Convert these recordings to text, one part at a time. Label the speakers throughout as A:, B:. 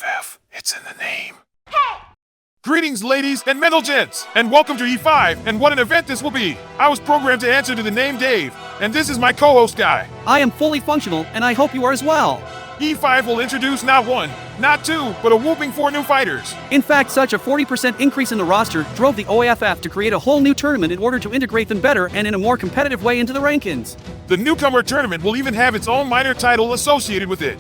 A: OAFF. It's in the name. Greetings, ladies and mental gents, and welcome to E5, and what an event this will be. I was programmed to answer to the name Dave, and this is my co-host guy.
B: I am fully functional, and I hope you are as well.
A: E5 will introduce not one, not two, but a whooping 4 new fighters.
B: In fact, such a 40% increase in the roster drove the OAFF to create a whole new tournament in order to integrate them better and in a more competitive way into the rankings.
A: The Newcomer Tournament will even have its own minor title associated with it.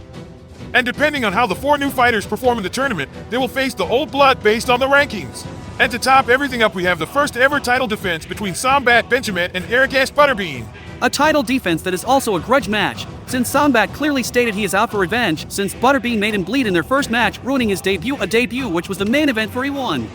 A: And depending on how the 4 new fighters perform in the tournament, they will face the old blood based on the rankings. And to top everything up, we have the first ever title defense between Sombat, Benchamek, and Esch Butterbean.
B: A title defense that is also a grudge match, since Sombat clearly stated he is out for revenge since Butterbean made him bleed in their first match, ruining his debut, a debut which was the main event for E1.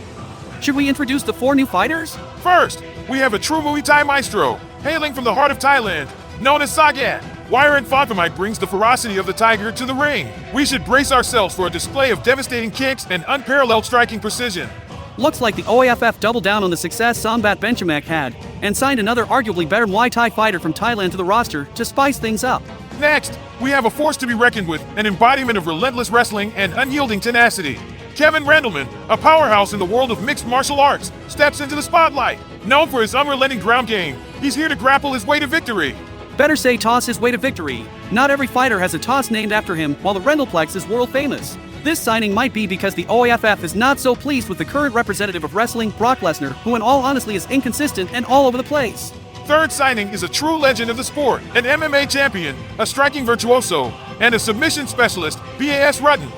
B: Should we introduce the 4 new fighters?
A: First, we have a true Muay Thai maestro, hailing from the heart of Thailand, known as Sagat. Wirun Phonphimai brings the ferocity of the tiger to the ring. We should brace ourselves for a display of devastating kicks and unparalleled striking precision.
B: Looks like the OAFF doubled down on the success Sombat Benchamek had, and signed another arguably better Muay Thai fighter from Thailand to the roster to spice things up.
A: Next, we have a force to be reckoned with, an embodiment of relentless wrestling and unyielding tenacity. Kevin Randelman, a powerhouse in the world of mixed martial arts, steps into the spotlight. Known for his unrelenting ground game, he's here to grapple his way to victory.
B: Better say toss his way to victory. Not every fighter has a toss named after him, while the Rendelplex is world famous. This signing might be because the OAFF is not so pleased with the current representative of wrestling, Brock Lesnar, who in all honesty is inconsistent and all over the place.
A: Third signing is a true legend of the sport, an MMA champion, a striking virtuoso, and a submission specialist, Bas Rutten.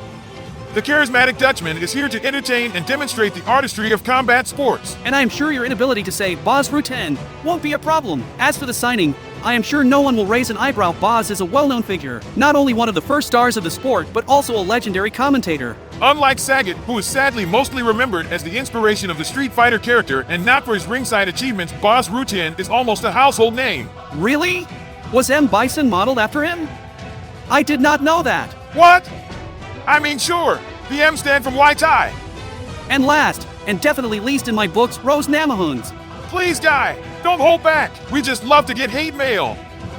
A: The charismatic Dutchman is here to entertain and demonstrate the artistry of combat sports.
B: And I am sure your inability to say Bas Rutten won't be a problem. As for the signing, I am sure no one will raise an eyebrow. Bas is a well-known figure, not only one of the first stars of the sport, but also a legendary commentator.
A: Unlike Sagat, who is sadly mostly remembered as the inspiration of the Street Fighter character and not for his ringside achievements, Bas Rutten is almost a household name.
B: Really? Was M. Bison modeled after him? I did not know that.
A: What? I mean, sure, the M stand from Muay Thai.
B: And last, and definitely least in my books, Rose Namajunes.
A: Please, guy, don't hold back. We just love to get hate mail.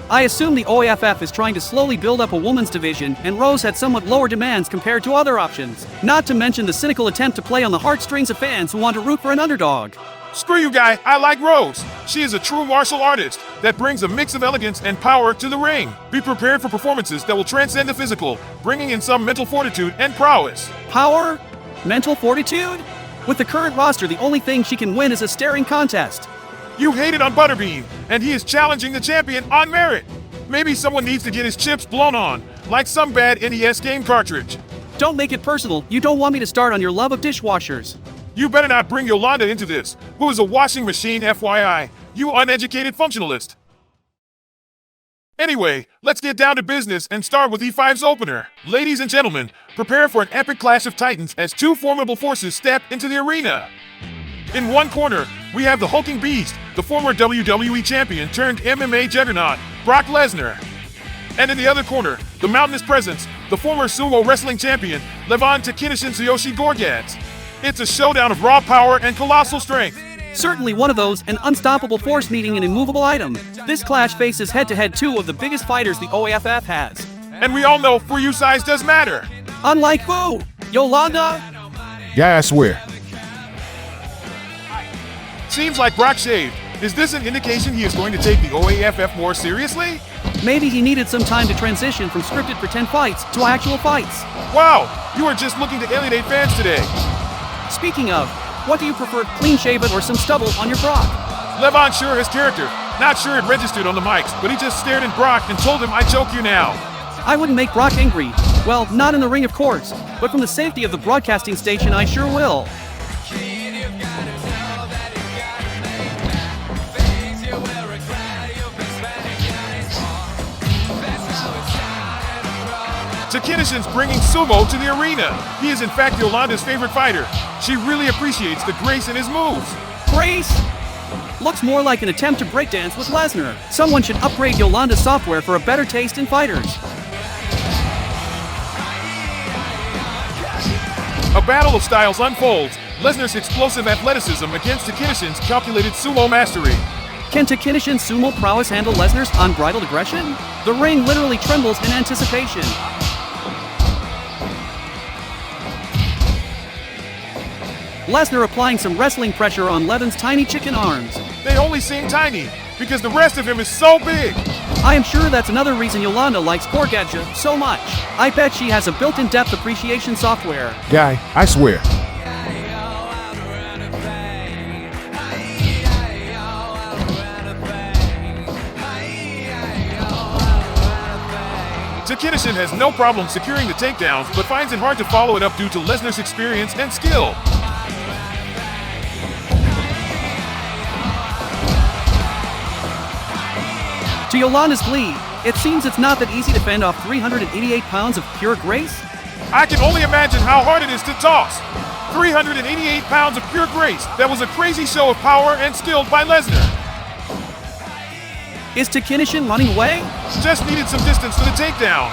B: I assume the OAFF is trying to slowly build up a women's division, and Rose had somewhat lower demands compared to other options. Not to mention the cynical attempt to play on the heartstrings of fans who want to root for an underdog.
A: Screw you, guy, I like Rose. She is a true martial artist that brings a mix of elegance and power to the ring. Be prepared for performances that will transcend the physical, bringing in some mental fortitude and prowess.
B: Power? Mental fortitude? With the current roster, the only thing she can win is a staring contest.
A: You hated on Butterbean, and he is challenging the champion on merit. Maybe someone needs to get his chips blown on, like some bad NES game cartridge.
B: Don't make it personal. You don't want me to start on your love of dishwashers.
A: You better not bring Yolanda into this, who is a washing machine, FYI, you uneducated functionalist. Anyway, let's get down to business and start with E5's opener. Ladies and gentlemen, prepare for an epic clash of titans as 2 formidable forces step into the arena. In one corner, we have the hulking beast, the former WWE champion turned MMA juggernaut, Brock Lesnar. And in the other corner, the mountainous presence, the former sumo wrestling champion, Levan Tochinoshin Gorgadze. It's a showdown of raw power and colossal strength.
B: Certainly one of those, an unstoppable force meeting an immovable item. This clash faces head-to-head 2 of the biggest fighters the OAFF has.
A: And we all know for you size does matter.
B: Unlike who? Yolanda?
C: Yeah, I swear.
A: Seems like Brock shaved. Is this an indication he is going to take the OAFF more seriously?
B: Maybe he needed some time to transition from scripted pretend fights to actual fights.
A: Wow, you are just looking to alienate fans today.
B: Speaking of, what do you prefer, clean-shaven or some stubble on your Brock?
A: Levan sure has character. Not sure it registered on the mics, but he just stared at Brock and told him, I choke you now.
B: I wouldn't make Brock angry. Well, not in the ring of course, but from the safety of the broadcasting station I sure will.
A: Tochinoshin's bringing sumo to the arena. He is in fact Yolanda's favorite fighter. She really appreciates the grace in his moves.
B: Grace? Looks more like an attempt to breakdance with Lesnar. Someone should upgrade Yolanda's software for a better taste in fighters.
A: A battle of styles unfolds. Lesnar's explosive athleticism against Tochinoshin's calculated sumo mastery.
B: Can Tochinoshin's sumo prowess handle Lesnar's unbridled aggression? The ring literally trembles in anticipation. Lesnar applying some wrestling pressure on Levan's tiny chicken arms.
A: They only seem tiny, because the rest of him is so big.
B: I am sure that's another reason Yolanda likes Gorgadze so much. I bet she has a built-in depth appreciation software.
C: Guy, I swear.
A: Tochinoshin has no problem securing the takedowns, but finds it hard to follow it up due to Lesnar's experience and skill.
B: To Yolanda's glee, it seems it's not that easy to fend off 388 pounds of pure grace.
A: I can only imagine how hard it is to toss. 388 pounds of pure grace. That was a crazy show of power and skill by Lesnar.
B: Is Tochinoshin running away?
A: Just needed some distance for the takedown.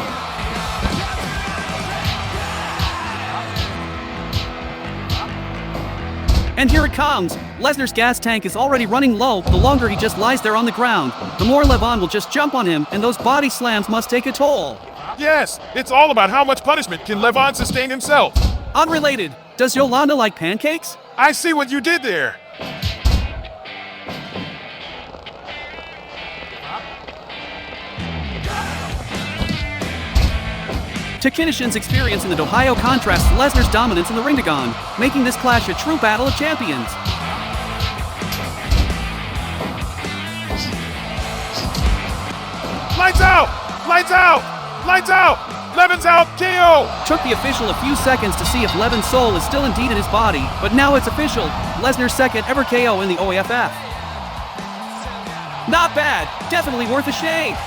B: And here it comes. Lesnar's gas tank is already running low. The longer he just lies there on the ground, the more Levan will just jump on him, and those body slams must take a toll.
A: Yes, it's all about how much punishment can Levan sustain himself.
B: Unrelated, does Yolanda like pancakes?
A: I see what you did there.
B: Tochinoshin's experience in the Ohio contrasts Lesnar's dominance in the ringtagon, making this clash a true battle of champions.
A: Lights out! Lights out! Lights out! Levan's out! KO!
B: Took the official a few seconds to see if Levan's soul is still indeed in his body, but now it's official. Lesnar's second ever KO in the OAFF. Not bad, definitely worth a shave.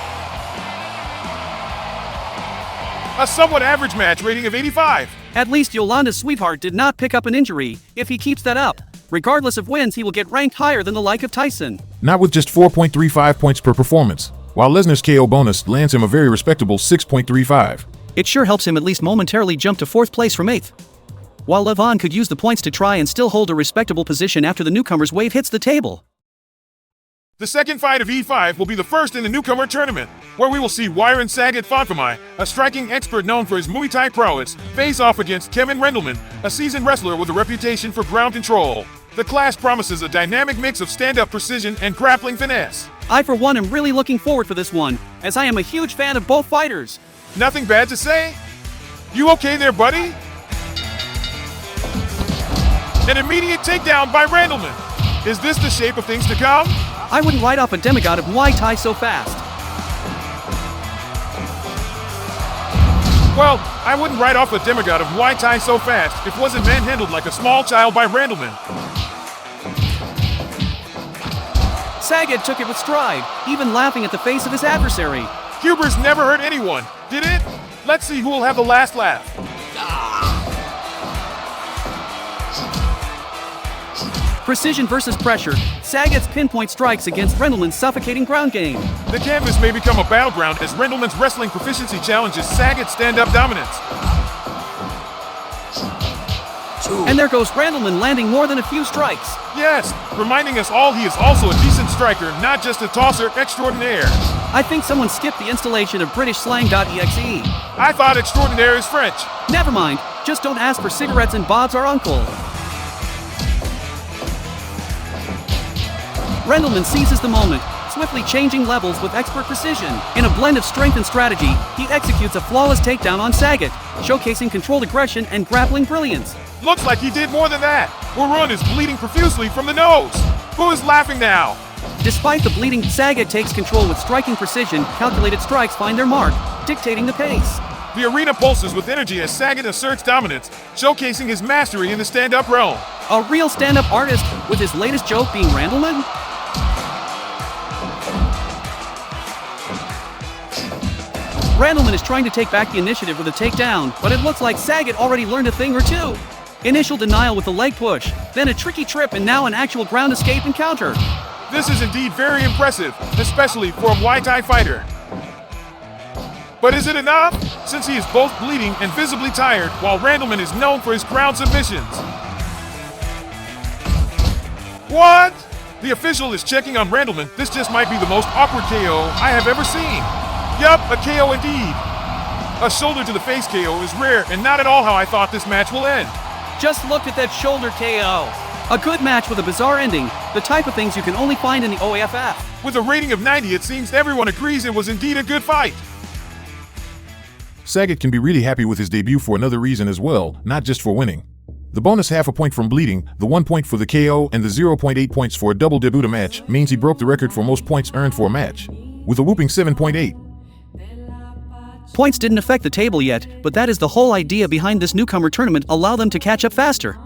A: A somewhat average match rating of 85.
B: At least Yolanda's sweetheart did not pick up an injury. If he keeps that up, regardless of wins, he will get ranked higher than the like of Tyson.
C: Not with just 4.35 points per performance, while Lesnar's KO bonus lands him a very respectable 6.35.
B: It sure helps him at least momentarily jump to 4th place from 8th. While Levan could use the points to try and still hold a respectable position after the newcomer's wave hits the table.
A: The second fight of E5 will be the first in the Newcomer Tournament, where we will see Wirun Sagat Phonphimai, a striking expert known for his Muay Thai prowess, face off against Kevin Randelman, a seasoned wrestler with a reputation for ground control. The clash promises a dynamic mix of stand-up precision and grappling finesse.
B: I for one am really looking forward for this one, as I am a huge fan of both fighters.
A: Nothing bad to say? You okay there, buddy? An immediate takedown by Randelman. Is this the shape of things to come?
B: I wouldn't write off a demigod of Muay Thai so fast.
A: Well, I wouldn't write off a demigod of Muay Thai so fast if wasn't manhandled like a small child by Randelman.
B: Sagat took it with stride, even laughing at the face of his adversary.
A: Hubris never hurt anyone, did it? Let's see who will have the last laugh.
B: Precision versus pressure, Sagat's pinpoint strikes against Randelman's suffocating ground game.
A: The canvas may become a battleground as Randelman's wrestling proficiency challenges Sagat's stand-up dominance.
B: And there goes Randelman landing more than a few strikes.
A: Yes, reminding us all he is also a decent striker, not just a tosser extraordinaire.
B: I think someone skipped the installation of British slang.exe.
A: I thought extraordinaire is French.
B: Never mind, just don't ask for cigarettes and Bob's our uncle. Randelman seizes the moment, swiftly changing levels with expert precision. In a blend of strength and strategy, he executes a flawless takedown on Sagat, showcasing controlled aggression and grappling brilliance.
A: Looks like he did more than that. Wirun is bleeding profusely from the nose. Who is laughing now?
B: Despite the bleeding, Sagat takes control with striking precision. Calculated strikes find their mark, dictating the pace.
A: The arena pulses with energy as Sagat asserts dominance, showcasing his mastery in the stand-up realm.
B: A real stand-up artist, with his latest joke being Randelman? Randelman is trying to take back the initiative with a takedown, but it looks like Sagat already learned a thing or two. Initial denial with the leg push, then a tricky trip and now an actual ground escape and counter.
A: This is indeed very impressive, especially for a Muay Thai fighter. But is it enough? Since he is both bleeding and visibly tired, while Randelman is known for his ground submissions. What? The official is checking on Randelman. This just might be the most awkward KO I have ever seen. Yup, a KO indeed. A shoulder to the face KO is rare and not at all how I thought this match will end.
B: Just look at that shoulder KO. A good match with a bizarre ending, the type of things you can only find in the OAFF.
A: With a rating of 90, it seems everyone agrees it was indeed a good fight.
C: Sagat can be really happy with his debut for another reason as well, not just for winning. The bonus half a point from bleeding, the 1 point for the KO, and the 0.8 points for a double debut match means he broke the record for most points earned for a match, with a whooping 7.8.
B: Points didn't affect the table yet, but that is the whole idea behind this newcomer tournament, allow them to catch up faster.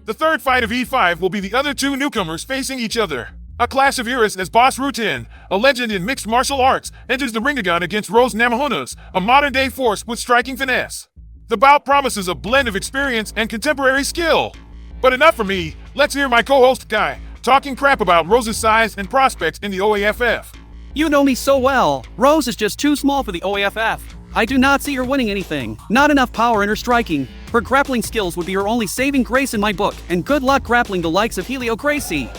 A: The third fight of E5 will be the other two newcomers facing each other. A clash of eras as Boss Rutten, a legend in mixed martial arts, enters the ringagon against Rose Namajunes, a modern-day force with striking finesse. The bout promises a blend of experience and contemporary skill. But enough for me, let's hear my co-host Guy talking crap about Rose's size and prospects in the OAFF.
B: You know me so well. Rose is just too small for the OAFF. I do not see her winning anything. Not enough power in her striking. Her grappling skills would be her only saving grace in my book, and good luck grappling the likes of Helio Gracie.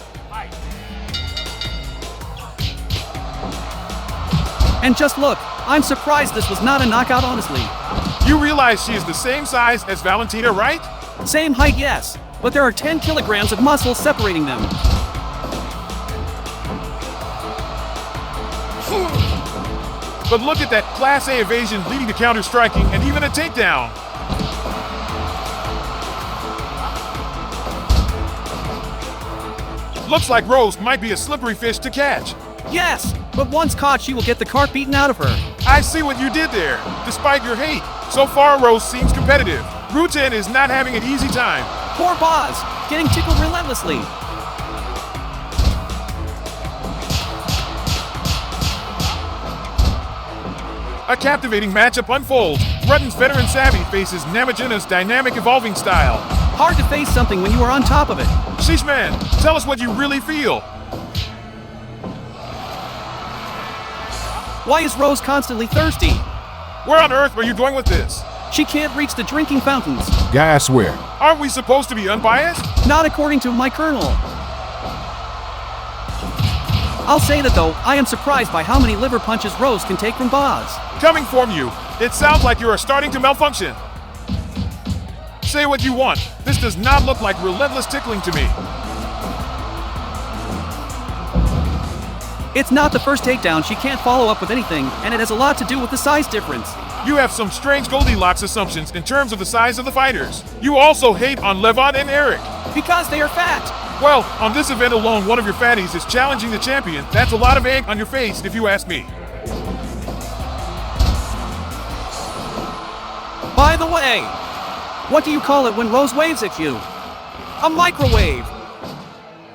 B: And just look, I'm surprised this was not a knockout, honestly.
A: You realize she is the same size as Valentina, right?
B: Same height, yes, but there are 10 kilograms of muscle separating them.
A: But look at that Class A evasion leading to counter-striking and even a takedown. Looks like Rose might be a slippery fish to catch.
B: Yes, but once caught, she will get the cart beaten out of her.
A: I see what you did there. Despite your hate, so far Rose seems competitive. Rutten is not having an easy time.
B: Poor Boz, getting tickled relentlessly.
A: A captivating matchup unfolds. Rutten's veteran savvy faces Namajunes' dynamic evolving style.
B: Hard to face something when you are on top of it.
A: Sheesh man, tell us what you really feel.
B: Why is Rose constantly thirsty?
A: Where on earth are you going with this?
B: She can't reach the drinking fountains.
C: Guy, I swear.
A: Aren't we supposed to be unbiased?
B: Not according to my colonel. I'll say that though, I am surprised by how many liver punches Rose can take from Boz.
A: Coming from you, it sounds like you are starting to malfunction. Say what you want. This does not look like relentless tickling to me.
B: It's not the first takedown, she can't follow up with anything, and it has a lot to do with the size difference.
A: You have some strange Goldilocks assumptions in terms of the size of the fighters. You also hate on Levan and Eric.
B: Because they are fat.
A: Well, on this event alone, one of your fatties is challenging the champion. That's a lot of egg on your face, if you ask me.
B: By the way, what do you call it when Rose waves at you? A microwave.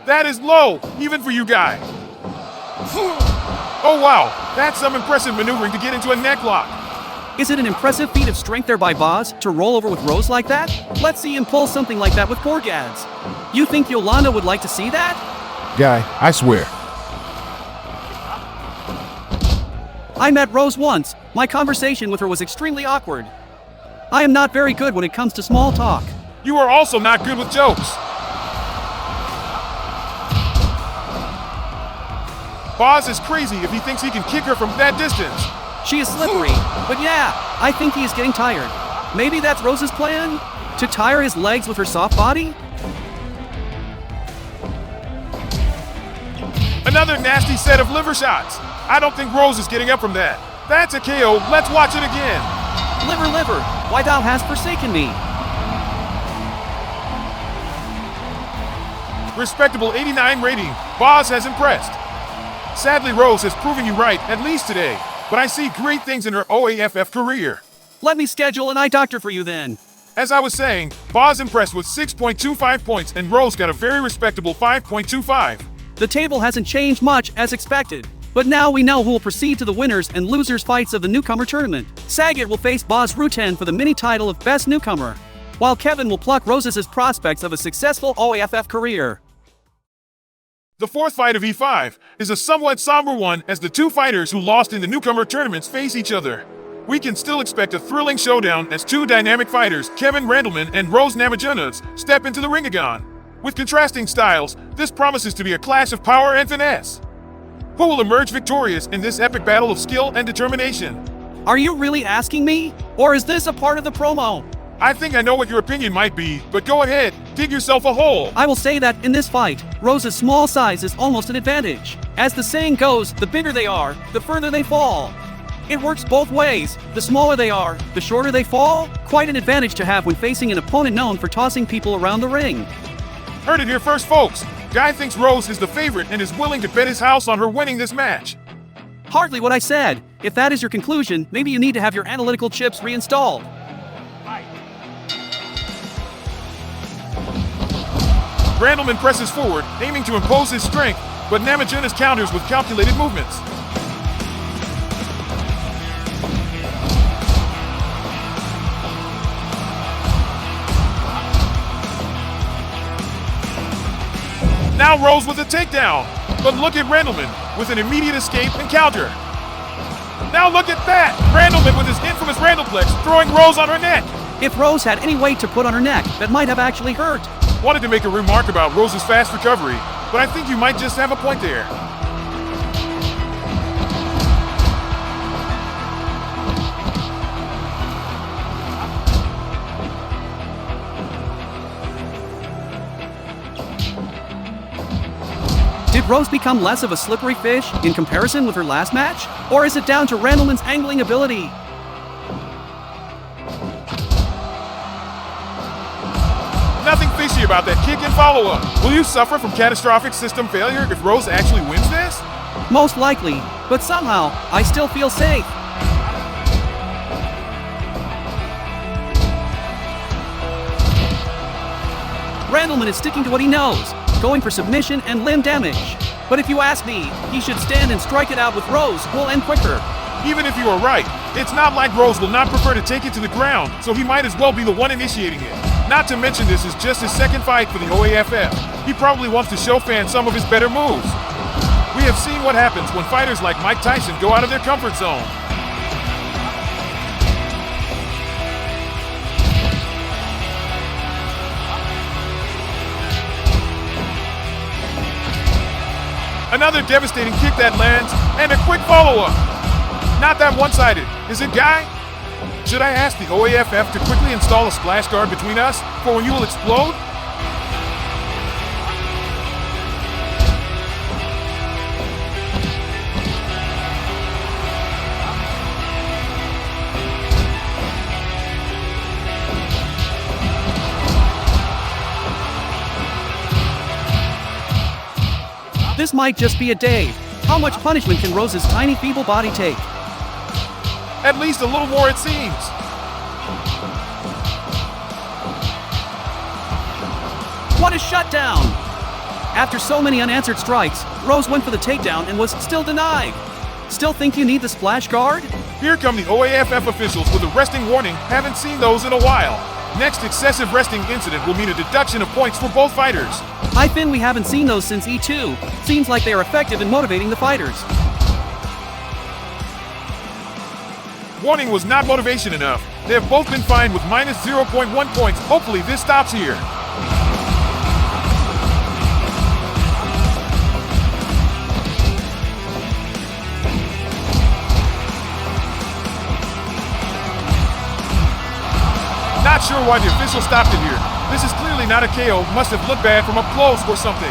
A: That is low, even for you, Guy. Oh wow, that's some impressive maneuvering to get into a neck lock.
B: Is it an impressive feat of strength there by Boz to roll over with Rose like that? Let's see him pull something like that with Gorgadze. You think Yolanda would like to see that?
C: Guy, I swear.
B: I met Rose once. My conversation with her was extremely awkward. I am not very good when it comes to small talk.
A: You are also not good with jokes. Boz is crazy if he thinks he can kick her from that distance.
B: She is slippery, but yeah, I think he is getting tired. Maybe that's Rose's plan? To tire his legs with her soft body?
A: Another nasty set of liver shots. I don't think Rose is getting up from that. That's a KO. Let's watch it again.
B: Liver, why thou hast forsaken me?
A: Respectable 89 rating. Boz has impressed. Sadly, Rose has proven you right, at least today. But I see great things in her OAFF career.
B: Let me schedule an eye doctor for you then.
A: As I was saying, Boz impressed with 6.25 points and Rose got a very respectable 5.25.
B: The table hasn't changed much as expected. But now we know who will proceed to the winners and losers fights of the Newcomer Tournament. Sagat will face Boz Rutten for the mini title of Best Newcomer, while Kevin will pluck Roses' prospects of a successful OAFF career.
A: The fourth fight of E5 is a somewhat somber one as the two fighters who lost in the Newcomer Tournaments face each other. We can still expect a thrilling showdown as two dynamic fighters, Kevin Randelman and Rose Namajunes, step into the ringagon. With contrasting styles, this promises to be a clash of power and finesse. Who will emerge victorious in this epic battle of skill and determination?
B: Are you really asking me? Or is this a part of the promo?
A: I think I know what your opinion might be, but go ahead, dig yourself a hole.
B: I will say that in this fight, Rose's small size is almost an advantage. As the saying goes, the bigger they are, the further they fall. It works both ways. The smaller they are, the shorter they fall. Quite an advantage to have when facing an opponent known for tossing people around the ring.
A: Heard it here first, folks. Guy thinks Rose is the favorite and is willing to bet his house on her winning this match.
B: Hardly what I said. If that is your conclusion, maybe you need to have your analytical chips reinstalled.
A: Randelman presses forward, aiming to impose his strength, but Namajunes counters with calculated movements. Now Rose with a takedown, but look at Randelman with an immediate escape and counter. Now look at that! Randelman with his infamous Randelplex throwing Rose on her neck.
B: If Rose had any weight to put on her neck, that might have actually hurt.
A: Wanted to make a remark about Rose's fast recovery, but I think you might just have a point there.
B: Did Rose become less of a slippery fish in comparison with her last match? Or is it down to Randelman's angling ability?
A: Nothing fishy about that kick and follow-up. Will you suffer from catastrophic system failure if Rose actually wins this?
B: Most likely, but somehow, I still feel safe. Randelman is sticking to what he knows, going for submission and limb damage. But if you ask me, he should stand and strike it out with Rose, who'll end quicker.
A: Even if you are right, it's not like Rose will not prefer to take it to the ground, so he might as well be the one initiating it. Not to mention this is just his second fight for the OAFF. He probably wants to show fans some of his better moves. We have seen what happens when fighters like Mike Tyson go out of their comfort zone. Another devastating kick that lands, and a quick follow-up. Not that one-sided. Is it Guy? Should I ask the OAFF to quickly install a splash guard between us for when you will explode?
B: This might just be a day. How much punishment can Rose's tiny feeble body take?
A: At least a little more, it seems.
B: What a shutdown! After so many unanswered strikes, Rose went for the takedown and was still denied. Still think you need the splash guard?
A: Here come the OAFF officials with a resting warning. Haven't seen those in a while. Next excessive resting incident will mean a deduction of points for both fighters.
B: I think we haven't seen those since E2. Seems like they are effective in motivating the fighters.
A: Warning was not motivation enough. They have both been fined with minus 0.1 points. Hopefully this stops here. Not sure why the official stopped it here. This is clearly not a KO. Must have looked bad from up close or something.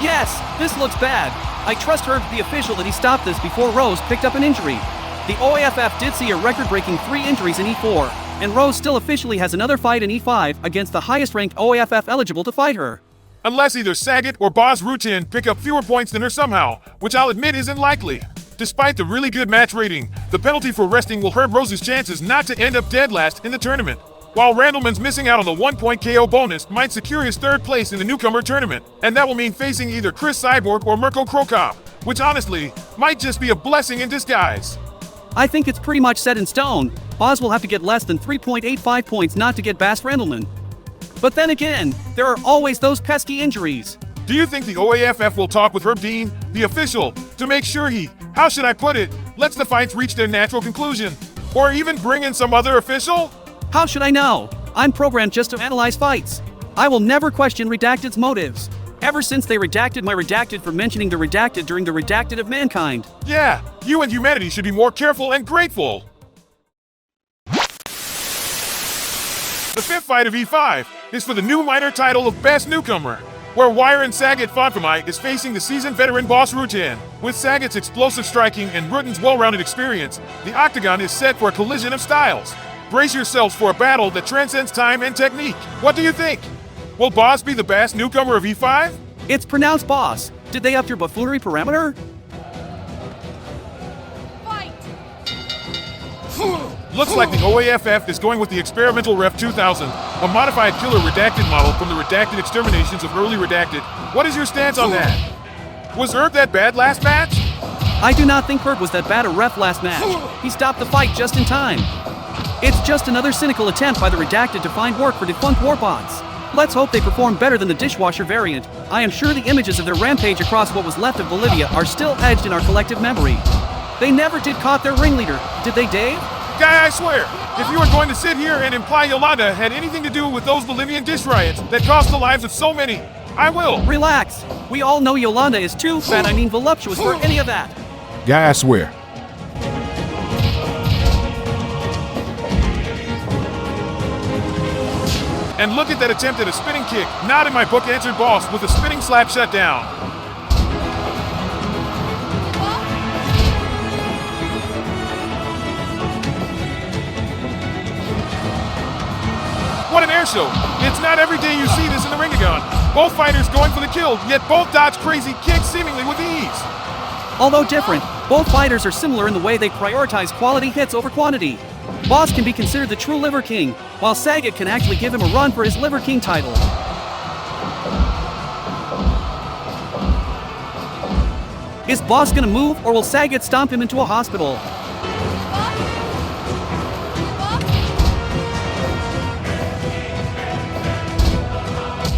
B: Yes, this looks bad. I trust her to the official that he stopped this before Rose picked up an injury. The OAFF did see a record-breaking 3 injuries in E4, and Rose still officially has another fight in E5 against the highest-ranked OAFF eligible to fight her.
A: Unless either Sagat or Rutten pick up fewer points than her somehow, which I'll admit isn't likely. Despite the really good match rating, the penalty for resting will hurt Rose's chances not to end up dead last in the tournament. While Randelman's missing out on the 1-point KO bonus might secure his 3rd place in the Newcomer Tournament, and that will mean facing either Cris Cyborg or Mirko CroCop, which honestly might just be a blessing in disguise.
B: I think it's pretty much set in stone. Oz will have to get less than 3.85 points not to get past Randelman. But then again, there are always those pesky injuries.
A: Do you think the OAFF will talk with Herb Dean, the official, to make sure he, how should I put it, lets the fights reach their natural conclusion? Or even bring in some other official?
B: How should I know? I'm programmed just to analyze fights. I will never question Redacted's motives. Ever since they redacted my Redacted for mentioning the Redacted during the Redacted of Mankind.
A: Yeah, you and humanity should be more careful and grateful. The fifth fight of E5 is for the new minor title of Best Newcomer, where Wirun Sagat Phonphimai is facing the seasoned veteran boss Rutten. With Sagat's explosive striking and Rutten's well-rounded experience, the octagon is set for a collision of styles. Brace yourselves for a battle that transcends time and technique. What do you think? Will Boss be the best newcomer of E5?
B: It's pronounced boss. Did they up your buffoonery parameter?
D: Fight!
A: Looks like the OAFF is going with the Experimental Ref 2000, a modified killer redacted model from the redacted exterminations of early redacted. What is your stance on that? Was Herb that bad last match?
B: I do not think Herb was that bad a ref last match. He stopped the fight just in time. It's just another cynical attempt by the redacted to find work for defunct warbots. Let's hope they perform better than the dishwasher variant. I am sure the images of their rampage across what was left of Bolivia are still etched in our collective memory. They never did caught their ringleader, did they, Dave?
A: Guy, I swear, if you are going to sit here and imply Yolanda had anything to do with those Bolivian dish riots that cost the lives of so many, I will.
B: Relax. We all know Yolanda is too voluptuous for any of that.
C: Guy, I swear.
A: And look at that attempt at a spinning kick. Not in my book answered boss with a spinning slap shut down. What an air show. It's not every day you see this in the ringagon. Both fighters going for the kill, yet both dodge crazy kicks seemingly with ease.
B: Although different, both fighters are similar in the way they prioritize quality hits over quantity. Boss can be considered the true Liver King, while Sagat can actually give him a run for his Liver King title. Is Boss gonna move, or will Sagat stomp him into a hospital?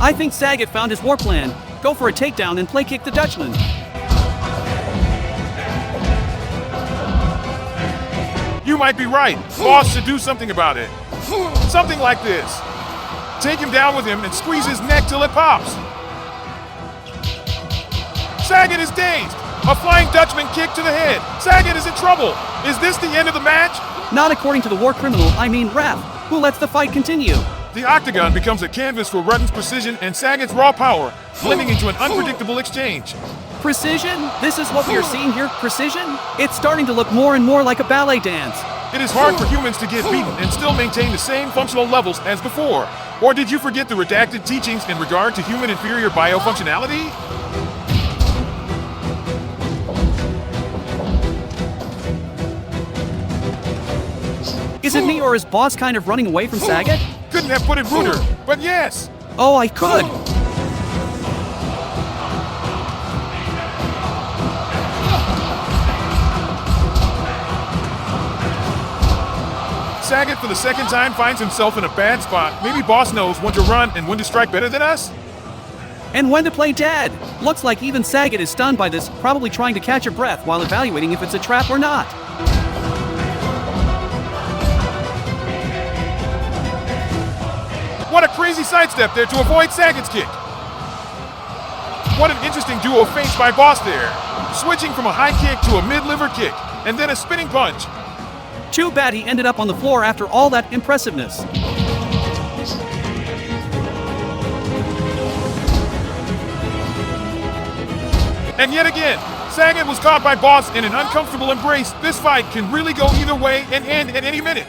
B: I think Sagat found his war plan. Go for a takedown and play kick the Dutchman.
A: You might be right. Boss should do something about it. Something like this. Take him down with him and squeeze his neck till it pops. Sagat is dazed. A flying Dutchman kick to the head. Sagat is in trouble. Is this the end of the match?
B: Not according to the war criminal, I mean ref, who lets the fight continue.
A: The octagon becomes a canvas for Rutten's precision and Sagat's raw power, blending into an unpredictable exchange.
B: Precision? This is what we are seeing here? Precision? It's starting to look more and more like a ballet dance.
A: It is hard for humans to get beaten and still maintain the same functional levels as before. Or did you forget the redacted teachings in regard to human inferior biofunctionality?
B: Is it me, or is Boss kind of running away from Sagat?
A: Couldn't have put it ruder, but yes.
B: Oh, I could.
A: Sagat for the second time finds himself in a bad spot. Maybe Boss knows when to run and when to strike better than us?
B: And when to play dead. Looks like even Sagat is stunned by this, probably trying to catch a breath while evaluating if it's a trap or not.
A: What a crazy sidestep there to avoid Sagat's kick. What an interesting duo of feints by Boss there. Switching from a high kick to a mid-liver kick, and then a spinning punch.
B: Too bad he ended up on the floor after all that impressiveness.
A: And yet again, Sagat was caught by Boss in an uncomfortable embrace. This fight can really go either way and end at any minute.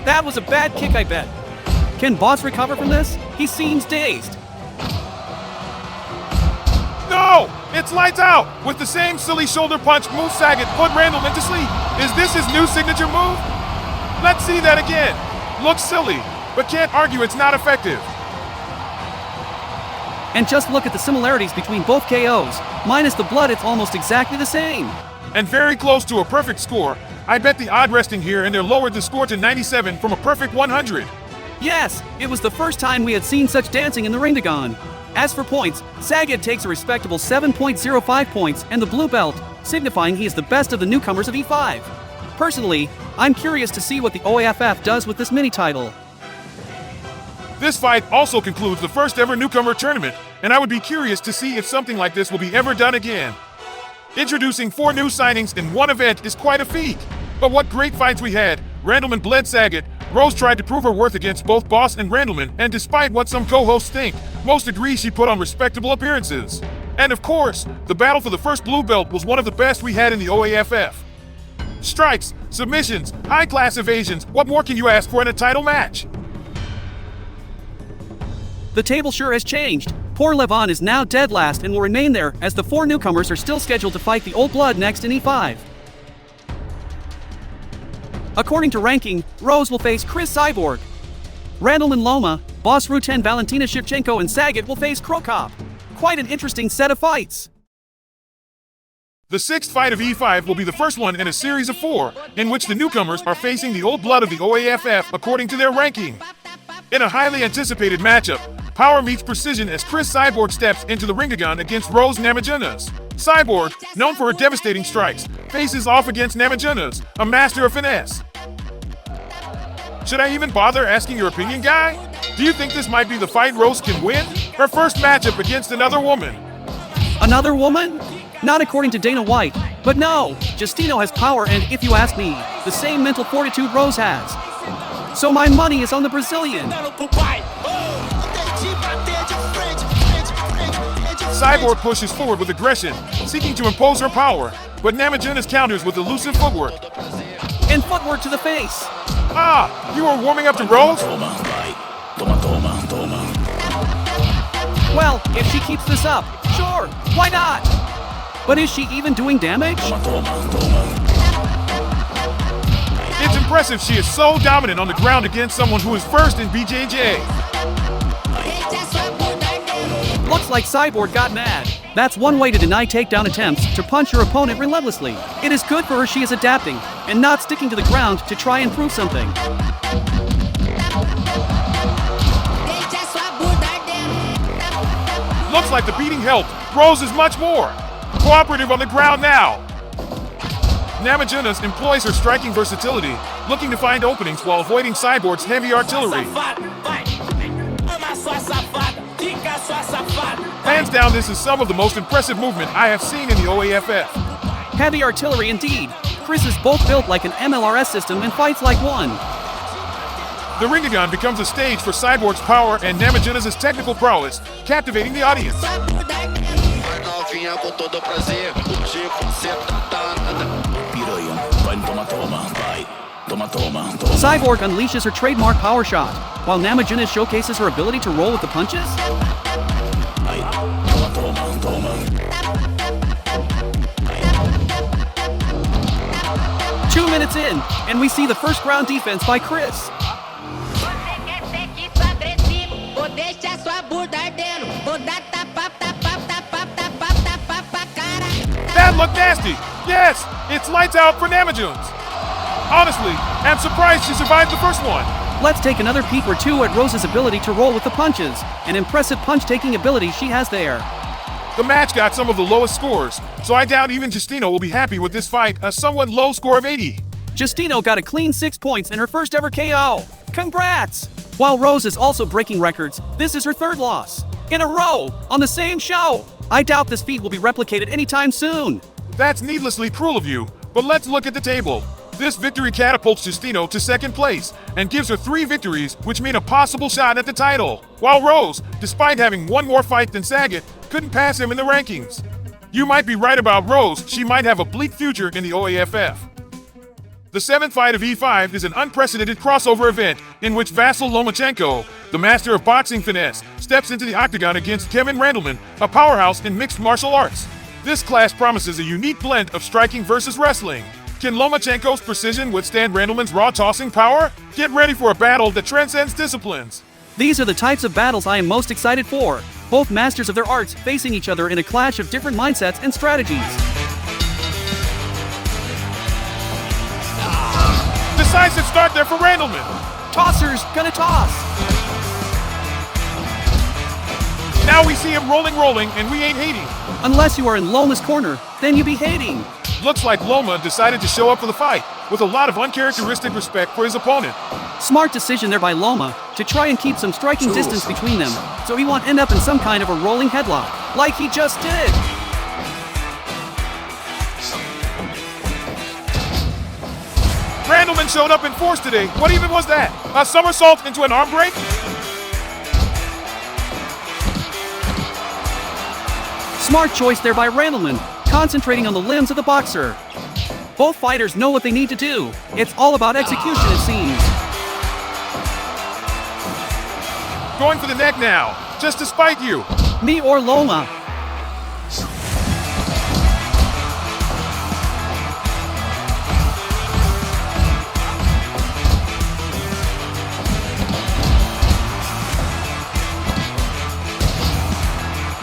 B: That was a bad kick, I bet. Can Boss recover from this? He seems dazed.
A: No! It's lights out! With the same silly shoulder punch move Sagat put Randelman to sleep. Is this his new signature move? Let's see that again. Looks silly, but can't argue it's not effective.
B: And just look at the similarities between both KOs. Minus the blood, it's almost exactly the same.
A: And very close to a perfect score. I bet the odd resting here and they lowered the score to 97 from a perfect 100.
B: Yes, it was the first time we had seen such dancing in the ringagon. As for points, Sagat takes a respectable 7.05 points and the blue belt, signifying he is the best of the newcomers of E5. Personally, I'm curious to see what the OAFF does with this mini-title.
A: This fight also concludes the first ever Newcomer Tournament, and I would be curious to see if something like this will be ever done again. Introducing 4 new signings in one event is quite a feat. But what great fights we had. Randelman bled Sagat. Rose tried to prove her worth against both Boss and Randelman, and despite what some co-hosts think, most agree she put on respectable appearances. And of course, the battle for the first blue belt was one of the best we had in the OAFF. Strikes, submissions, high-class evasions, what more can you ask for in a title match?
B: The table sure has changed. Poor Levan is now dead last and will remain there as the 4 newcomers are still scheduled to fight the Old Blood next in E5. According to ranking, Rose will face Cris Cyborg. Randelman Loma, Boss Rutten, Valentina Shevchenko, and Sagat will face CroCop. Quite an interesting set of fights.
A: The 6th fight of E5 will be the first one in a series of 4, in which the newcomers are facing the Old Blood of the OAFF according to their ranking. In a highly anticipated matchup, power meets precision as Cris Cyborg steps into the ringagon against Rose Namajunes. Cyborg, known for her devastating strikes, faces off against Namajunes, a master of finesse. Should I even bother asking your opinion, guy? Do you think this might be the fight Rose can win? Her first matchup against another woman.
B: Another woman? Not according to Dana White. But no, Justino has power and, if you ask me, the same mental fortitude Rose has. So my money is on the Brazilian.
A: Cyborg pushes forward with aggression, seeking to impose her power, but Namajunes counters with elusive footwork.
B: And footwork to the face.
A: Ah, you are warming up to Rose?
B: Well, if she keeps this up, sure, why not? But is she even doing damage?
A: It's impressive she is so dominant on the ground against someone who is first in BJJ.
B: Looks like Cyborg got mad. That's one way to deny takedown attempts, to punch your opponent relentlessly. It is good for her she is adapting, and not sticking to the ground to try and prove something.
A: Looks like the beating helped. Rose is much more cooperative on the ground now. Namajunes employs her striking versatility, looking to find openings while avoiding Cyborg's heavy artillery. Hands down, this is some of the most impressive movement I have seen in the OAFF.
B: Heavy artillery indeed. Cris is both built like an MLRS system and fights like one.
A: The ringagon becomes a stage for Cyborg's power and Namajunes' technical prowess, captivating the audience.
B: Cyborg unleashes her trademark power shot, while Namajunes showcases her ability to roll with the punches. Two minutes in, and we see the first ground defense by Cris.
A: That looked nasty. Yes, it's lights out for Namajunes. Honestly, I'm surprised she survived the first one.
B: Let's take another peek or two at Rose's ability to roll with the punches. An impressive punch-taking ability she has there.
A: The match got some of the lowest scores, so I doubt even Justino will be happy with this fight, a somewhat low score of 80.
B: Justino got a clean 6 points in her first ever KO. Congrats! While Rose is also breaking records, this is her 3rd loss in a row on the same show. I doubt this feat will be replicated anytime soon.
A: That's needlessly cruel of you, but let's look at the table. This victory catapults Justino to 2nd place and gives her 3 victories, which mean a possible shot at the title. While Rose, despite having one more fight than Sagat, couldn't pass him in the rankings. You might be right about Rose, she might have a bleak future in the OAFF. The 7th fight of E5 is an unprecedented crossover event in which Vasyl Lomachenko, the master of boxing finesse, steps into the octagon against Kevin Randelman, a powerhouse in mixed martial arts. This clash promises a unique blend of striking versus wrestling. Can Lomachenko's precision withstand Randelman's raw tossing power? Get ready for a battle that transcends disciplines.
B: These are the types of battles I am most excited for. Both masters of their arts facing each other in a clash of different mindsets and strategies.
A: Decisive start there for Randelman.
B: Tosser's gonna toss.
A: Now we see him rolling, and we ain't hating.
B: Unless you are in Loma's corner, then you be hating.
A: Looks like Loma decided to show up for the fight, with a lot of uncharacteristic respect for his opponent.
B: Smart decision there by Loma to try and keep some striking distance between them, so he won't end up in some kind of a rolling headlock, like he just did.
A: Randelman showed up in force today. What even was that? A somersault into an arm break?
B: Smart choice there by Randelman, concentrating on the limbs of the boxer. Both fighters know what they need to do. It's all about execution, it seems.
A: Going for the neck now, just to spite you.
B: Me or Loma.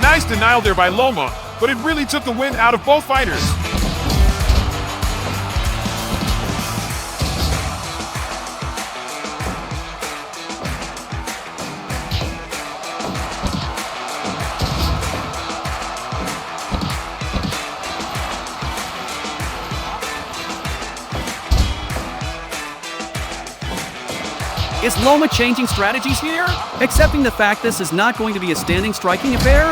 A: Nice denial there by Loma, but it really took the wind out of both fighters.
B: Is Loma changing strategies here? Accepting the fact this is not going to be a standing striking affair?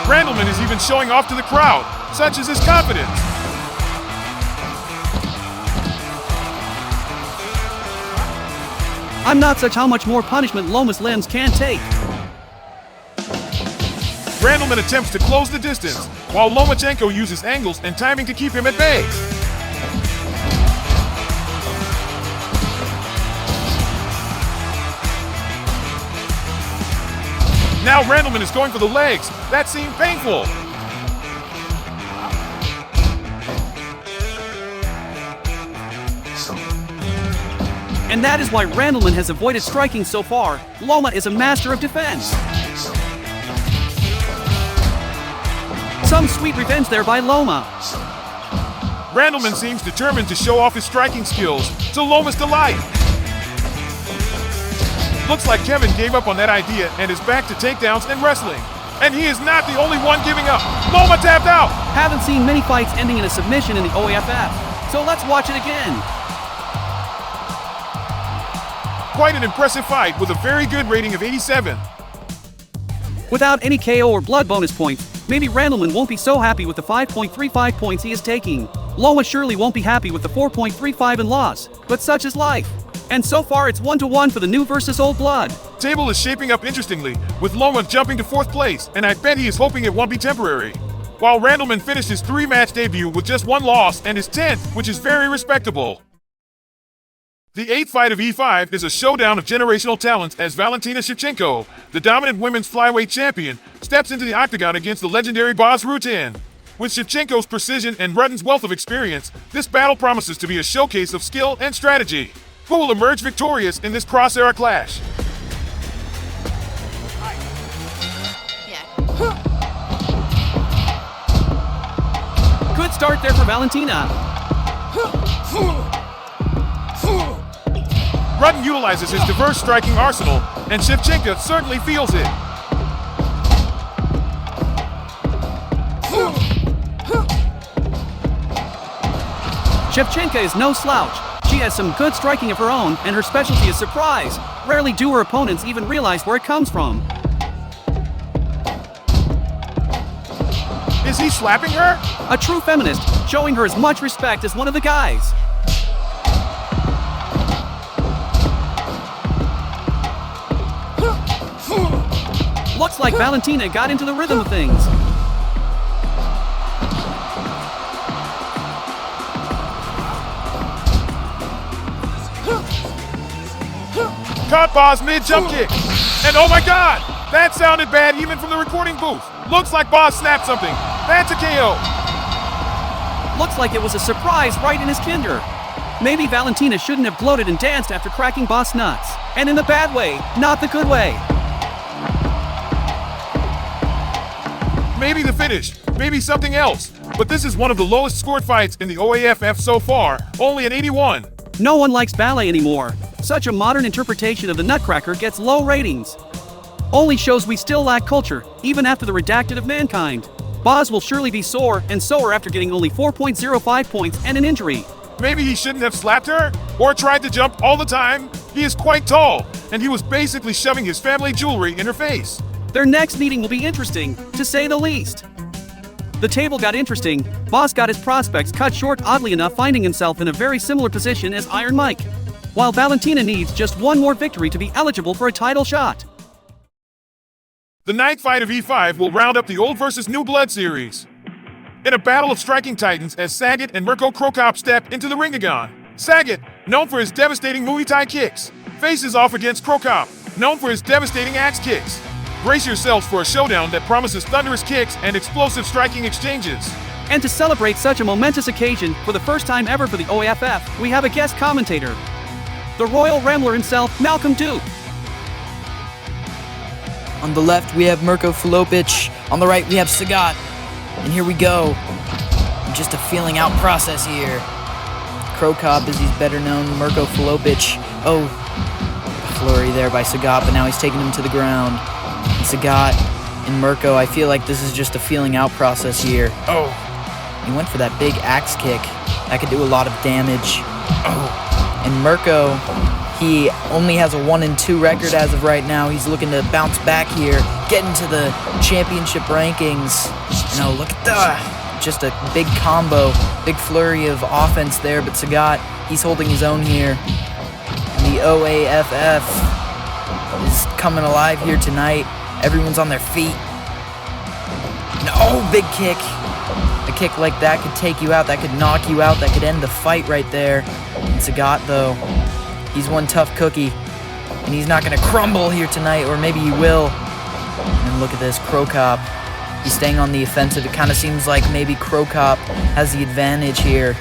A: Randelman is even showing off to the crowd. Such is his confidence.
B: I'm not such how much more punishment Loma's limbs can take.
A: Randelman attempts to close the distance, while Lomachenko uses angles and timing to keep him at bay. Now Randelman is going for the legs. That seemed painful.
B: And that is why Randelman has avoided striking so far. Loma is a master of defense. Some sweet revenge there by Loma.
A: Randelman seems determined to show off his striking skills, to Loma's delight. Looks like Kevin gave up on that idea and is back to takedowns and wrestling. And he is not the only one giving up. Loma tapped out!
B: Haven't seen many fights ending in a submission in the OAFF, so let's watch it again.
A: Quite an impressive fight with a very good rating of 87.
B: Without any KO or blood bonus points, maybe Randelman won't be so happy with the 5.35 points he is taking. Loma surely won't be happy with the 4.35 in loss, but such is life. And so far it's 1-1 for the new versus old blood.
A: Table is shaping up interestingly, with Loma jumping to 4th place, and I bet he is hoping it won't be temporary. While Randelman finished his 3-match debut with just 1 loss and his 10th, which is very respectable. The 8th fight of E5 is a showdown of generational talents as Valentina Shevchenko, the dominant women's flyweight champion, steps into the octagon against the legendary boss Rutten. With Shevchenko's precision and Rutten's wealth of experience, this battle promises to be a showcase of skill and strategy. Who will emerge victorious in this cross-era clash?
B: Good start there for Valentina.
A: Rutten utilizes his diverse striking arsenal, and Shevchenko certainly feels it.
B: Shevchenko is no slouch. She has some good striking of her own, and her specialty is surprise. Rarely do her opponents even realize where it comes from.
A: Is he slapping her?
B: A true feminist, showing her as much respect as one of the guys. Looks like Valentina got into the rhythm of things.
A: Caught Boz mid-jump kick. And oh my god! That sounded bad even from the recording booth. Looks like Boz snapped something. That's a KO.
B: Looks like it was a surprise right in his kinder. Maybe Valentina shouldn't have gloated and danced after cracking Boz nuts. And in the bad way, not the good way.
A: Maybe the finish. Maybe something else. but this is one of the lowest scored fights in the OAFF so far, only an 81.
B: No one likes ballet anymore. Such a modern interpretation of the Nutcracker gets low ratings. Only shows we still lack culture, even after the redacted of mankind. Boz will surely be sore and sore after getting only 4.05 points and an injury.
A: Maybe he shouldn't have slapped her, or tried to jump all the time. He is quite tall, and he was basically shoving his family jewelry in her face.
B: Their next meeting will be interesting, to say the least. The table got interesting. Boz got his prospects cut short, oddly enough finding himself in a very similar position as Iron Mike, while Valentina needs just one more victory to be eligible for a title shot.
A: The ninth fight of E5 will round up the Old vs. New Blood series. In a battle of striking titans as Sagat and Mirko CroCop step into the ring again. Sagat, known for his devastating Muay Thai kicks, faces off against CroCop, known for his devastating axe kicks. Brace yourselves for a showdown that promises thunderous kicks and explosive striking exchanges.
B: And to celebrate such a momentous occasion, for the first time ever for the OAFF, we have a guest commentator. The Royal Rambler himself, Malcolm Duke.
D: On the left, we have Mirko Filipovich. On the right, we have Sagat. And here we go. Just a feeling out process here. CroCop, as he's better known, Mirko Filipovich. Oh, flurry there by Sagat, but now he's taking him to the ground. And Sagat and Mirko, I feel like this is just a feeling out process here. Oh, he went for that big axe kick. That could do a lot of damage. Oh, and Mirko, he only has a 1-2 record as of right now. He's looking to bounce back here, get into the championship rankings. You know, look at that. Just a big combo, big flurry of offense there, but Sagat, he's holding his own here. And the OAFF is coming alive here tonight. Everyone's on their feet. No, big kick. A kick like that could take you out, that could knock you out, that could end the fight right there. And Sagat, though, he's one tough cookie, and he's not going to crumble here tonight, or maybe he will. And look at this, CroCop. He's staying on the offensive. It kind of seems like maybe CroCop has the advantage here.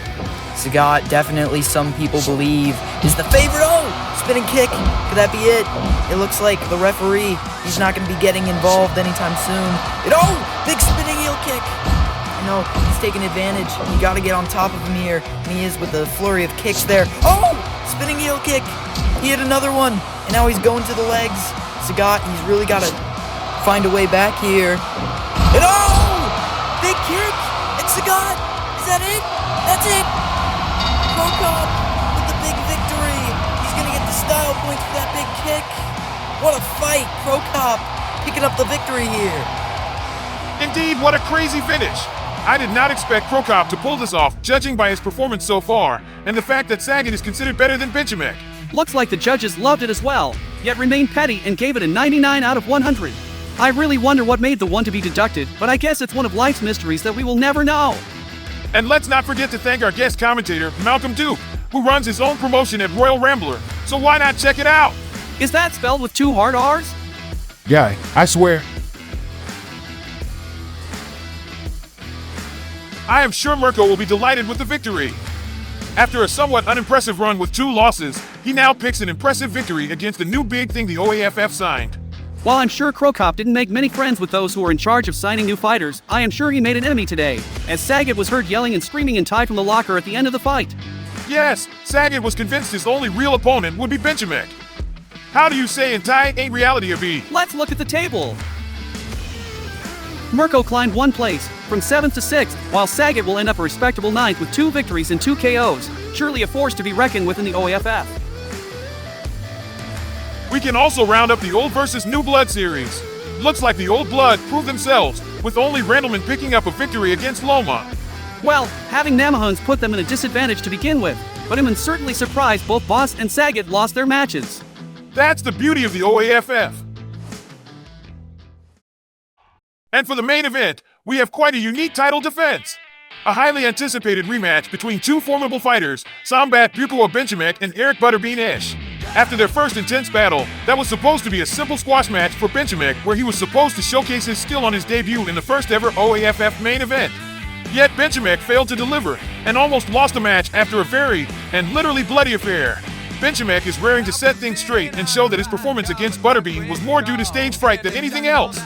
D: Sagat, definitely some people believe, is the favorite. Oh, spinning kick. Could that be it? It looks like the referee, he's not going to be getting involved anytime soon. Oh, big spinning heel kick. You know, he's taking advantage. You got to get on top of him here, and he is with the flurry of kicks there. Oh, spinning heel kick. He hit another one, and now he's going to the legs. Sagat, he's really got to find a way back here. And oh! Big kick! And Sagat! Is that it? That's it! CroCop with the big victory. He's going to get the style points for that big kick. What a fight! CroCop picking up the victory here.
A: Indeed, what a crazy finish. I did not expect CroCop to pull this off, judging by his performance so far, and the fact that Sagat is considered better than Benchamek.
B: Looks like the judges loved it as well, yet remained petty and gave it a 99 out of 100. I really wonder what made the one to be deducted, but I guess it's one of life's mysteries that we will never know.
A: And let's not forget to thank our guest commentator, Malcolm Duke, who runs his own promotion at Royal Rambler, so why not check it out?
B: Is that spelled with 2 hard R's?
C: Guy, I swear.
A: I am sure Mirko will be delighted with the victory. After a somewhat unimpressive run with 2 losses, he now picks an impressive victory against the new big thing the OAFF signed.
B: While I'm sure CroCop didn't make many friends with those who are in charge of signing new fighters, I am sure he made an enemy today, as Sagat was heard yelling and screaming in Thai from the locker at the end of the fight.
A: Yes, Sagat was convinced his only real opponent would be Benchamek. How do you say in Thai ain't reality a be?
B: Let's look at the table. Mirko climbed 1 place, from 7th to 6th, while Sagat will end up a respectable 9th with 2 victories and 2 KOs, surely a force to be reckoned with in the OAFF.
A: We can also round up the Old vs. New Blood series. Looks like the Old Blood proved themselves, with only Randelman picking up a victory against Loma.
B: Well, having Namajunes put them in a disadvantage to begin with, but I'm certainly surprised both Boss and Sagat lost their matches.
A: That's the beauty of the OAFF. And for the main event, we have quite a unique title defense. A highly anticipated rematch between 2 formidable fighters, Sombat Bukawa Benchamek and Eric Butterbean Esch. After their first intense battle, that was supposed to be a simple squash match for Benchamek, where he was supposed to showcase his skill on his debut in the first ever OAFF main event. Yet Benchamek failed to deliver, and almost lost the match after a very, and literally bloody affair. Benchamek is raring to set things straight and show that his performance against Butterbean was more due to stage fright than anything else.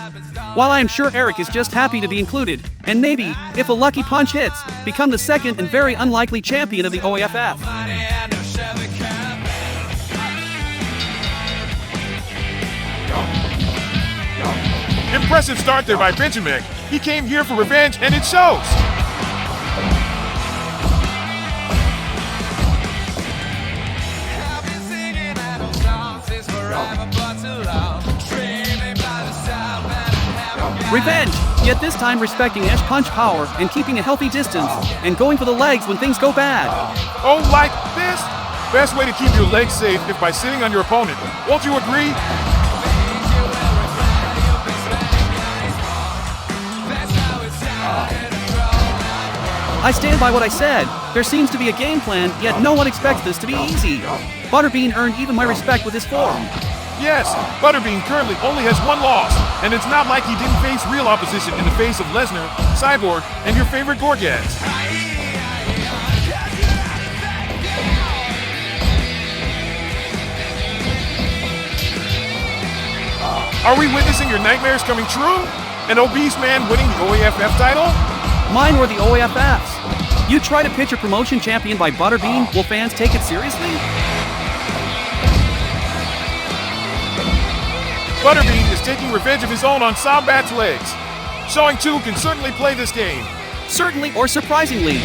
B: while I am sure Eric is just happy to be included, and maybe, if a lucky punch hits, become the second and very unlikely champion of the OAFF.
A: Impressive start there by Benchamek. He came here for revenge, and it shows.
B: Revenge, yet this time respecting Esch punch power and keeping a healthy distance, and going for the legs when things go bad.
A: Oh, like this? Best way to keep your legs safe is by sitting on your opponent. Won't you agree?
B: I stand by what I said. There seems to be a game plan, yet no one expects this to be easy. Butterbean earned even my respect with his form.
A: Yes, Butterbean currently only has one loss, and it's not like he didn't face real opposition in the face of Lesnar, Cyborg, and your favorite Gorgadze. Are we witnessing your nightmares coming true? An obese man winning the OAFF title?
B: Mine were the OAFFs. You try to pitch a promotion champion by Butterbean, will fans take it seriously?
A: Butterbean is taking revenge of his own on Sombat's legs. Showing 2 can certainly play this game.
B: Certainly or surprisingly.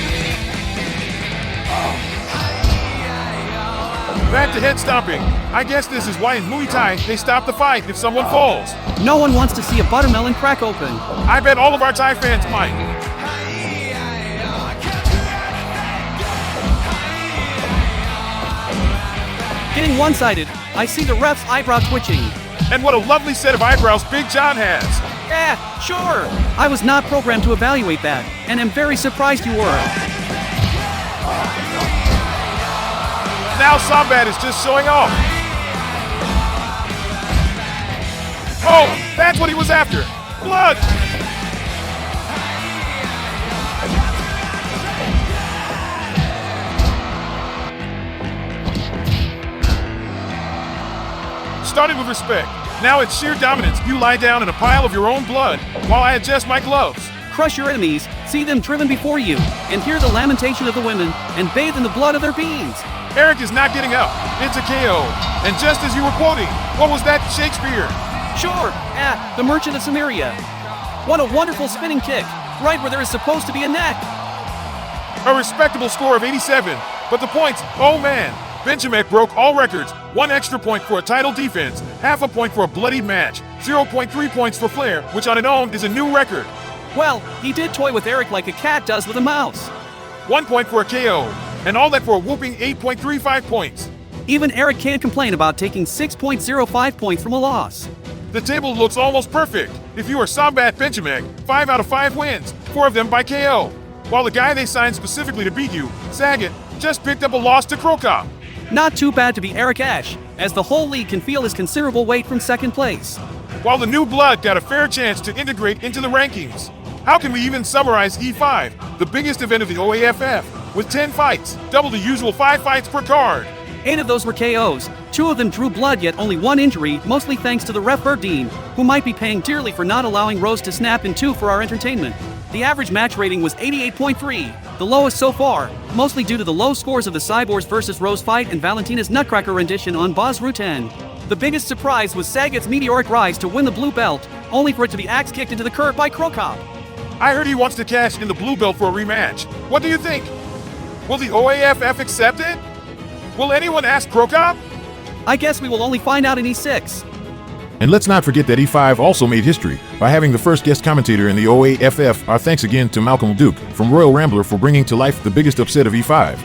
A: Back to head stomping. I guess this is why in Muay Thai they stop the fight if someone falls.
B: No one wants to see a buttermelon crack open.
A: I bet all of our Thai fans might.
B: Getting one-sided, I see the ref's eyebrow twitching.
A: And what a lovely set of eyebrows Big John has.
B: Sure. I was not programmed to evaluate that, and am very surprised you were.
A: Now Sombat is just showing off. Oh, that's what he was after. Blood. Started with respect. Now it's sheer dominance. You lie down in a pile of your own blood while I adjust my gloves.
B: Crush your enemies, see them driven before you, and hear the lamentation of the women, and bathe in the blood of their beings.
A: Eric is not getting up. It's a KO. And just as you were quoting, what was that, Shakespeare?
B: Sure, the Merchant of Samaria. What a wonderful spinning kick, right where there is supposed to be a neck.
A: A respectable score of 87, but the points, oh man. Benchamek broke all records. 1 extra point for a title defense, half a point for a bloodied match, 0.3 points for flair, which on its own is a new record.
B: Well, he did toy with Eric like a cat does with a mouse.
A: 1 point for a KO, and all that for a whooping 8.35 points.
B: Even Eric can't complain about taking 6.05 points from a loss.
A: The table looks almost perfect. If you are Sombat Benchamek, 5 out of 5 wins, 4 of them by KO. While the guy they signed specifically to beat you, Sagat, just picked up a loss to CroCop.
B: Not too bad to be Eric Esch, as the whole league can feel his considerable weight from second place.
A: While the new blood got a fair chance to integrate into the rankings. How can we even summarize E5, the biggest event of the OAFF, with 10 fights, double the usual 5 fights per card?
B: 8 of those were KOs, 2 of them drew blood yet only 1 injury, mostly thanks to the ref Rutten, who might be paying dearly for not allowing Rose to snap in 2 for our entertainment. The average match rating was 88.3, the lowest so far, mostly due to the low scores of the Cyborgs vs. Rose fight and Valentina's Nutcracker rendition on Boz Rutten. The biggest surprise was Sagat's meteoric rise to win the blue belt, only for it to be axe kicked into the curb by CroCop.
A: I heard he wants to cash in the blue belt for a rematch. What do you think? Will the OAFF accept it? Will anyone ask CroCop?
B: I guess we will only find out in E6.
C: And let's not forget that E5 also made history by having the first guest commentator in the OAFF. Our thanks again to Malcolm Duke from Royal Rambler for bringing to life the biggest upset of E5.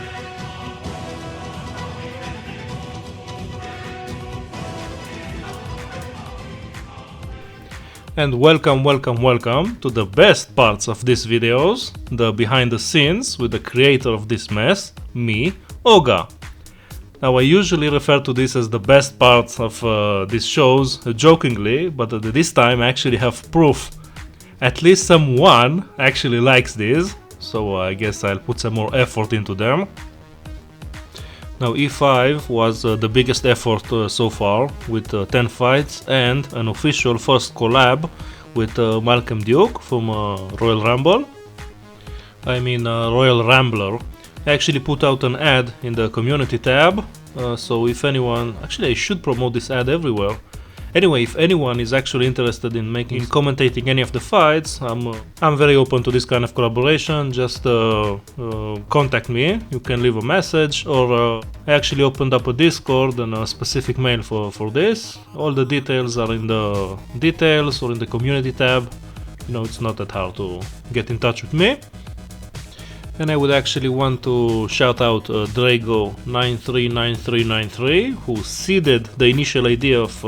E: And welcome to the best parts of these videos, the behind the scenes with the creator of this mess, me, Oga. Now I usually refer to this as the best parts of these shows jokingly, but this time I actually have proof. At least someone actually likes these, so I guess I'll put some more effort into them. Now E5 was the biggest effort so far, with 10 fights and an official first collab with Malcolm Duke from Royal Rumble. Royal Rambler. I actually put out an ad in the community tab, so if anyone, actually I should promote this ad everywhere. Anyway, if anyone is actually interested in commentating any of the fights, I'm very open to this kind of collaboration. Just contact me. You can leave a message, or I actually opened up a Discord and a specific mail for this. All the details are in the details or in the community tab. You know, it's not that hard to get in touch with me. And I would actually want to shout out Drago939393, who seeded the initial idea of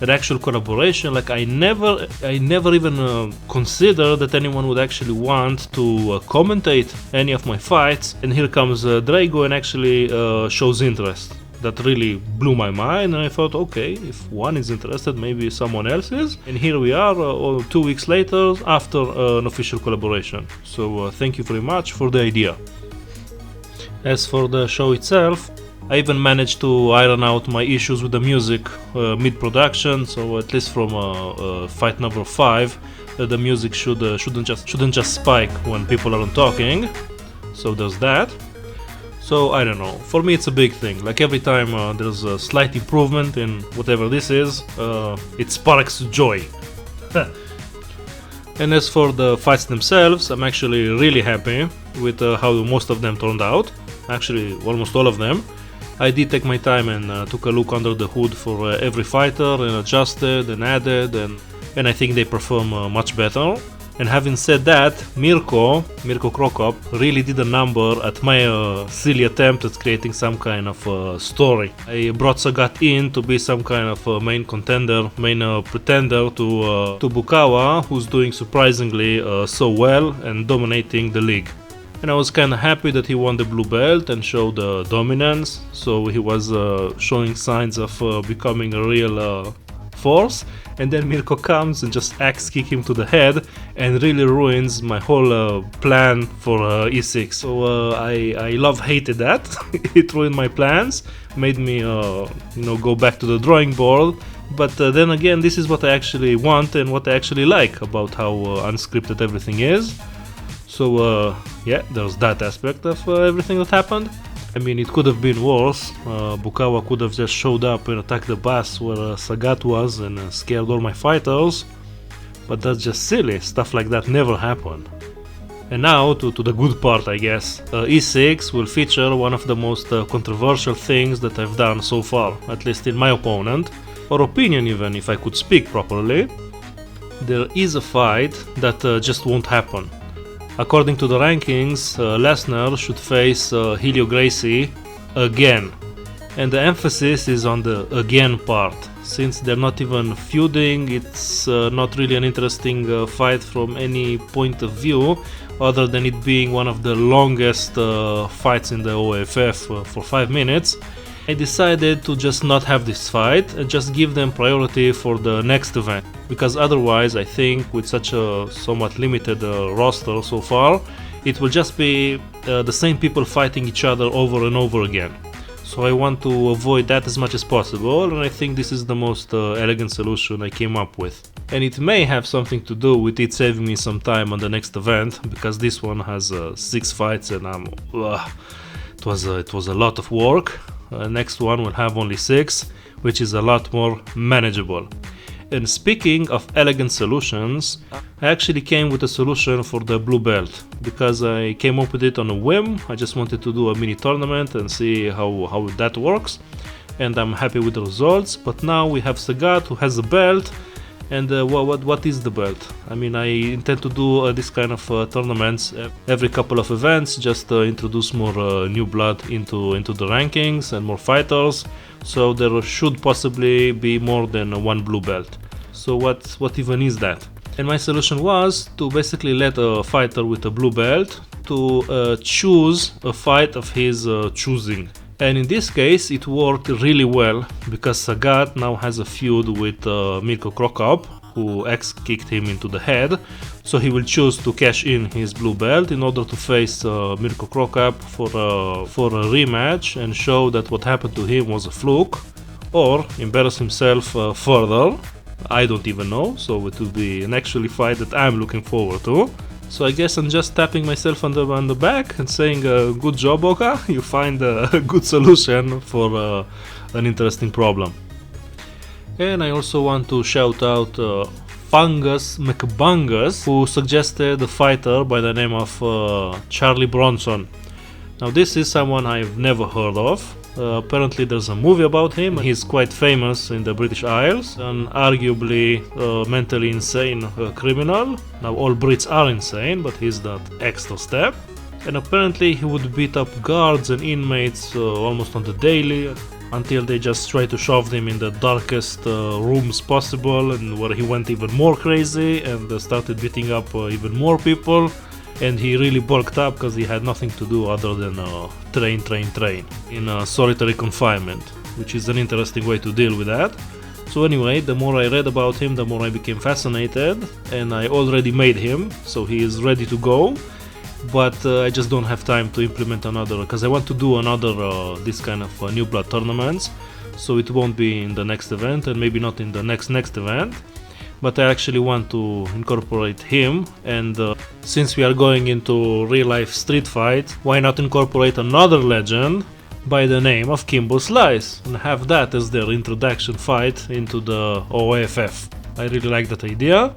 E: an actual collaboration. Like I never even considered that anyone would actually want to commentate any of my fights, and here comes Drago and actually shows interest. That really blew my mind, and I thought, okay, if one is interested, maybe someone else is. And here we are, 2 weeks later, after an official collaboration. So thank you very much for the idea. As for the show itself, I even managed to iron out my issues with the music mid-production. So at least from fight number 5, the music shouldn't just spike when people aren't talking. So there's that. So I don't know, for me it's a big thing. Like every time there's a slight improvement in whatever this is, it sparks joy. And as for the fights themselves, I'm actually really happy with how most of them turned out. Actually, almost all of them. I did take my time and took a look under the hood for every fighter and adjusted and added, and I think they perform much better. And having said that, Mirko CroCop really did a number at my silly attempt at creating some kind of story. I brought Sagat in to be some kind of main pretender to Bukawa, who's doing surprisingly so well and dominating the league. And I was kinda happy that he won the blue belt and showed dominance, so he was showing signs of becoming a real force. And then Mirko comes and just axe kick him to the head and really ruins my whole plan for E6. So I love-hated that. It ruined my plans, made me go back to the drawing board. But then again, this is what I actually want and what I actually like about how unscripted everything is. So yeah, there's that aspect of everything that happened. I mean, it could have been worse. Bukawa could have just showed up and attacked the bus where Sagat was and scared all my fighters. But that's just silly. Stuff like that never happened. And now to the good part, I guess. E6 will feature one of the most controversial things that I've done so far, at least in my opponent, or opinion even, if I could speak properly. There is a fight that just won't happen. According to the rankings, Lesnar should face Helio Gracie again. And the emphasis is on the again part. Since they're not even feuding, it's not really an interesting fight from any point of view, other than it being one of the longest fights in the OAFF for 5 minutes. I decided to just not have this fight and just give them priority for the next event, because otherwise I think with such a somewhat limited roster so far, it will just be the same people fighting each other over and over again. So I want to avoid that as much as possible, and I think this is the most elegant solution I came up with. And it may have something to do with it saving me some time on the next event, because this one has 6 fights and it was a lot of work. Next one will have only 6, which is a lot more manageable. And speaking of elegant solutions, I actually came with a solution for the blue belt, because I came up with it on a whim. I just wanted to do a mini tournament and see how that works, and I'm happy with the results. But now we have Sagat, who has a belt. And what is the belt? I mean, I intend to do this kind of tournaments every couple of events, just to introduce more new blood into the rankings and more fighters. So there should possibly be more than one blue belt. So what even is that? And my solution was to basically let a fighter with a blue belt to choose a fight of his choosing. And in this case it worked really well, because Sagat now has a feud with Mirko CroCop, who X-kicked him into the head. So he will choose to cash in his blue belt in order to face Mirko CroCop for a rematch and show that what happened to him was a fluke, or embarrass himself further. I don't even know, so it will be an actually fight that I'm looking forward to. So I guess I'm just tapping myself on the back and saying, good job, Oka, you find a good solution for an interesting problem. And I also want to shout out Fungus McBungus, who suggested a fighter by the name of Charlie Bronson. Now this is someone I've never heard of. Apparently there's a movie about him. He's quite famous in the British Isles, an arguably mentally insane criminal. Now all Brits are insane, but he's that extra step. And apparently he would beat up guards and inmates almost on the daily, until they just try to shove him in the darkest rooms possible, and where he went even more crazy and started beating up even more people. And he really bulked up because he had nothing to do other than train in solitary confinement, which is an interesting way to deal with that. So anyway, the more I read about him, the more I became fascinated, and I already made him, so he is ready to go. But I just don't have time to implement another, because I want to do another this kind of New Blood tournaments, so it won't be in the next event and maybe not in the next event. But I actually want to incorporate him, and since we are going into real life street fight, why not incorporate another legend by the name of Kimbo Slice and have that as their introduction fight into the OAFF. I really like that idea.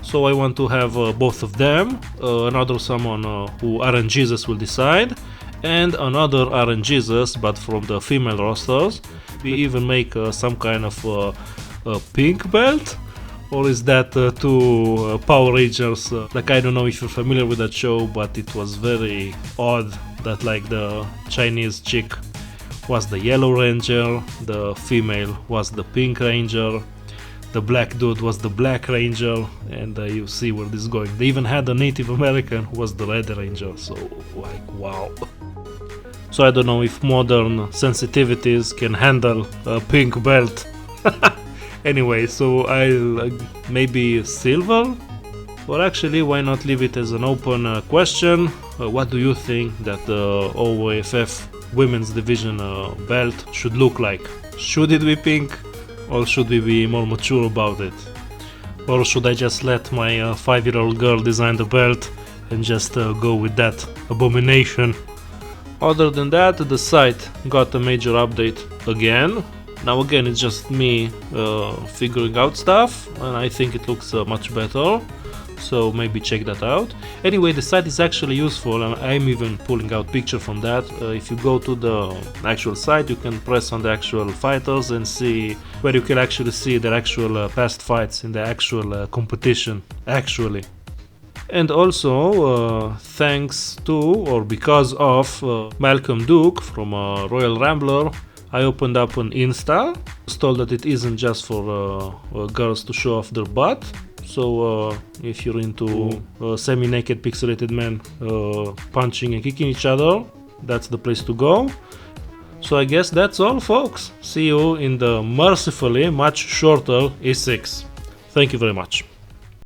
E: So I want to have both of them, another someone who RNGesus will decide, and another RNGesus but from the female rosters. We even make some kind of a pink belt, or is that two Power Rangers? Like, I don't know if you're familiar with that show, but it was very odd that like the Chinese chick was the Yellow Ranger, the female was the Pink Ranger, the black dude was the Black Ranger, and you see where this is going. They even had a Native American who was the Red Ranger, so like, wow. So I don't know if modern sensitivities can handle a pink belt. Anyway, so I'll maybe silver? Or actually, why not leave it as an open question? What do you think that the OAFF women's division belt should look like? Should it be pink? Or should we be more mature about it? Or should I just let my 5-year-old girl design the belt and just go with that abomination? Other than that, the site got a major update again. Now again, it's just me figuring out stuff, and I think it looks much better, so maybe check that out. Anyway, the site is actually useful, and I'm even pulling out picture from that. If you go to the actual site, you can press on the actual fighters and see where you can actually see their actual past fights in the actual competition, actually. And also, thanks to, or because of Malcolm Duke from Royal Rambler, I opened up an Insta. I was told that it isn't just for girls to show off their butt. So if you're into semi-naked pixelated men punching and kicking each other, that's the place to go. So I guess that's all, folks. See you in the mercifully much shorter E6. Thank you very much.